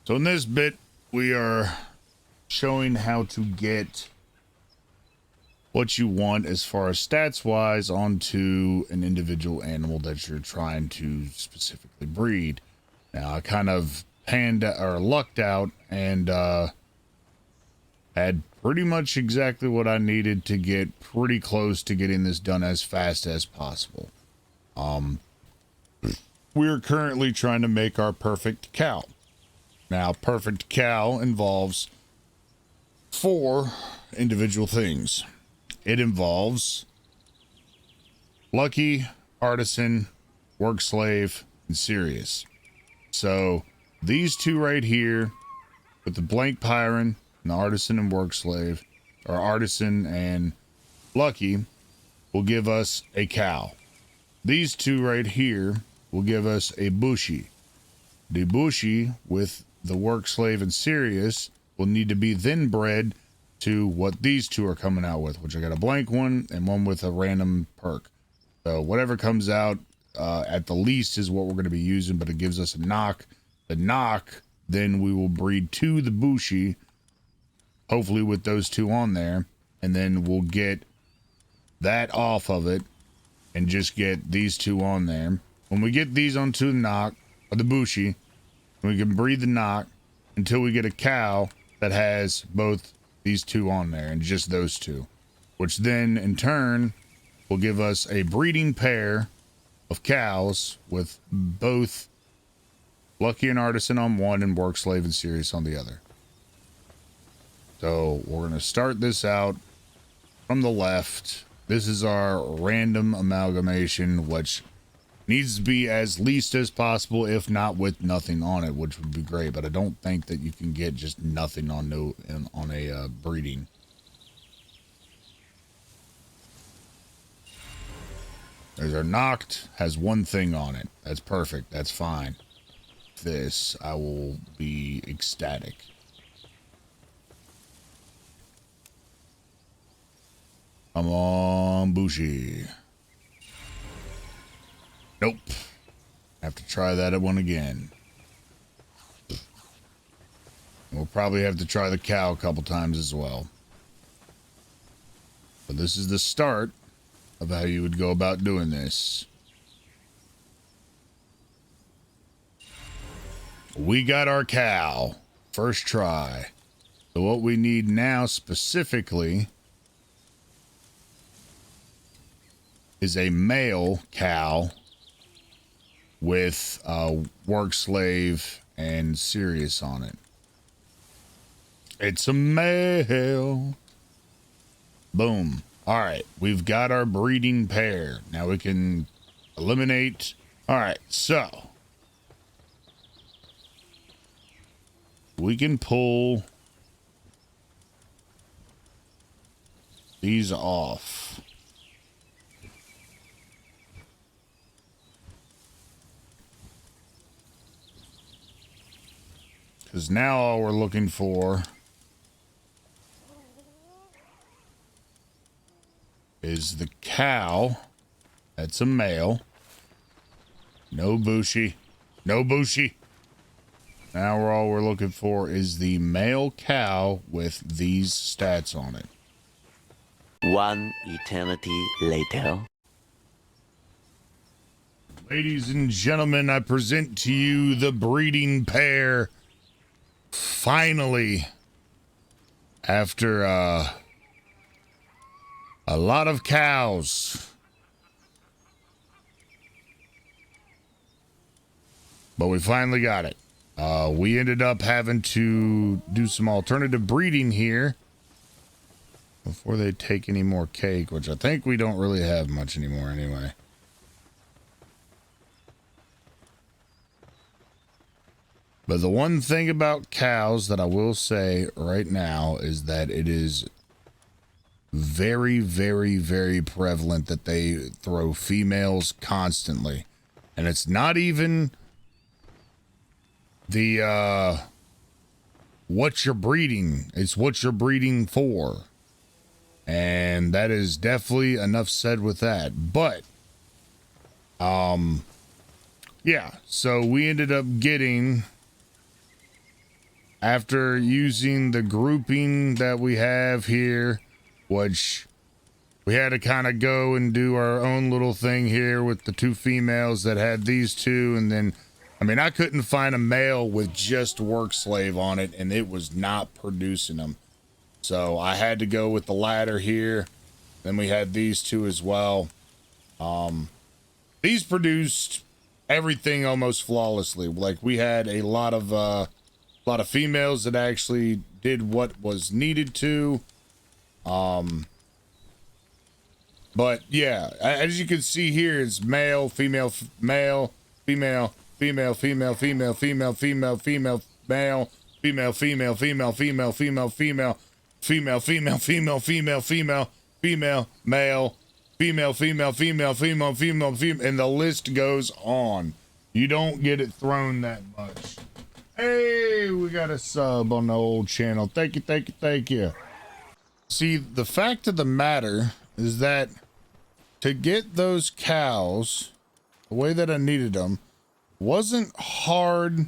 So in this bit, we are showing how to get what you want as far as stats wise onto an individual animal that you're trying to specifically breed. Now I kind of lucked out and had pretty much exactly what I needed to get pretty close to getting this done as fast as possible. We're currently trying to make our perfect cow. Now, perfect cow involves 4 individual things. It involves lucky, artisan, work slave, and serious. So these 2 right here with the blank pyron and the artisan and work slave, or artisan and lucky, will give us a cow. These 2 right here will give us a bushy. The bushy with the work slave and serious will need to be then bred to what these 2 are coming out with, which I got a blank one and one with a random perk. So whatever comes out at the least is what we're going to be using, but it gives us a knock. The knock, then we will breed to the bushy, hopefully with those 2 on there, and then we'll get that off of it and just get these 2 on there. When we get these onto the knock, or the bushy, we can breed the knock until we get a cow that has both these 2 on there, and just those 2, which then in turn will give us a breeding pair of cows with both lucky and artisan on one and work slave and serious on the other. So we're going to start this out from the left. This is our random amalgamation, which needs to be as least as possible, if not with nothing on it, which would be great. But I don't think that you can get just nothing on a breeding. There's our knocked, has 1 thing on it. That's perfect. That's fine. This, I will be ecstatic. Come on, bushy. Nope. Have to try that one again. We'll probably have to try the cow a couple times as well. But this is the start of how you would go about doing this. We got our cow. First try. So what we need now specifically is a male cow with work slave and serious on it. It's a male. Boom. All right, we've got our breeding pair. Now we can eliminate. All right, so we can pull these off. Because now all we're looking for is the cow. That's a male. No bushy. No bushy. Now all we're looking for is the male cow with these stats on it. 1 eternity later. Ladies and gentlemen, I present to you the breeding pair. Finally, after a lot of cows, but we finally got it. We ended up having to do some alternative breeding here before they take any more cake, which I think we don't really have much anymore anyway. But the one thing about cows that I will say right now is that it is very, very, very prevalent that they throw females constantly. And it's not even the what you're breeding, it's what you're breeding for. And that is definitely enough said with that. But yeah, so we ended up getting after using the grouping that we have here, which we had to kind of go and do our own little thing here with the two females that had these two. And then, I mean, I couldn't find a male with just work slave on it, and it was not producing them. So I had to go with the ladder here. Then we had these two as well. These produced everything almost flawlessly. Like, we had a lot of females that actually did what was needed to. But yeah, as you can see here, it's male, female, male, female, female, female, female, female, female, female, male, female, female, female, female, female, female, female, female, female, female, female, female, male, female, female, female, female, female, female, and the list goes on. You don't get it thrown that much. Hey, we got a sub on the old channel. Thank you, thank you, thank you. See, the fact of the matter is that to get those cows the way that I needed them wasn't hard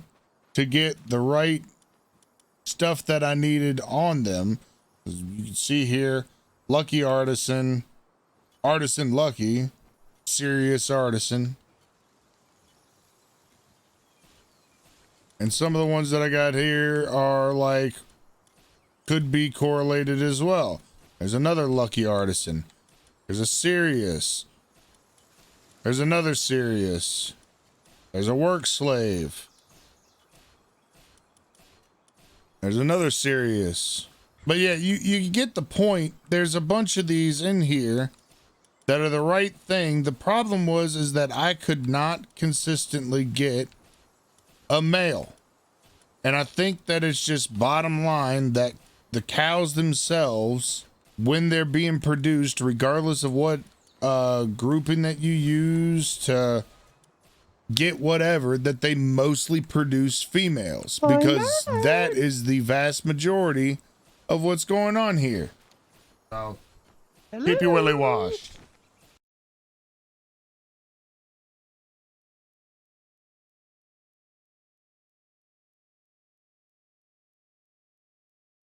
to get the right stuff that I needed on them. As you can see here, Lucky Artisan, Artisan Lucky, Serious Artisan. And some of the ones that I got here are like, could be correlated as well. There's another Lucky Artisan. There's a Serious. There's another Serious. There's a Work Slave. There's another Serious. But yeah, you get the point. There's a bunch of these in here that are the right thing. The problem is that I could not consistently get a male. And I think that it's just bottom line that the cows themselves, when they're being produced, regardless of what grouping that you use to get whatever, that they mostly produce females, because that is the vast majority of what's going on here. So keep your willy washed.